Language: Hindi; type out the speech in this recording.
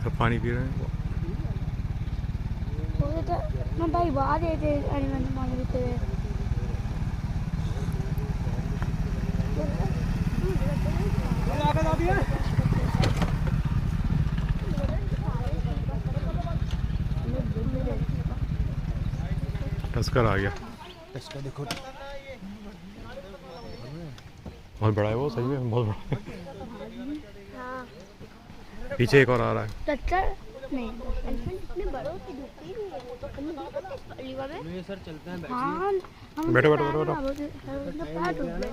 सब पानी पी रहे हैं। वो तो मैं भाई बाहर गए थे एनिमल मांग रहे थे। टस्कर आ गया। टस्कर देखो बहुत बड़ा है वो, सही है बहुत बड़ा है। पीछे एक और आ रहा है। टस्कर नहीं, एलिफेंट इतने बड़े होते दिखते ही नहीं है। सर चलते हैं। हाँ बैठो बैठो बैठो बैठो। पैर टूट गए।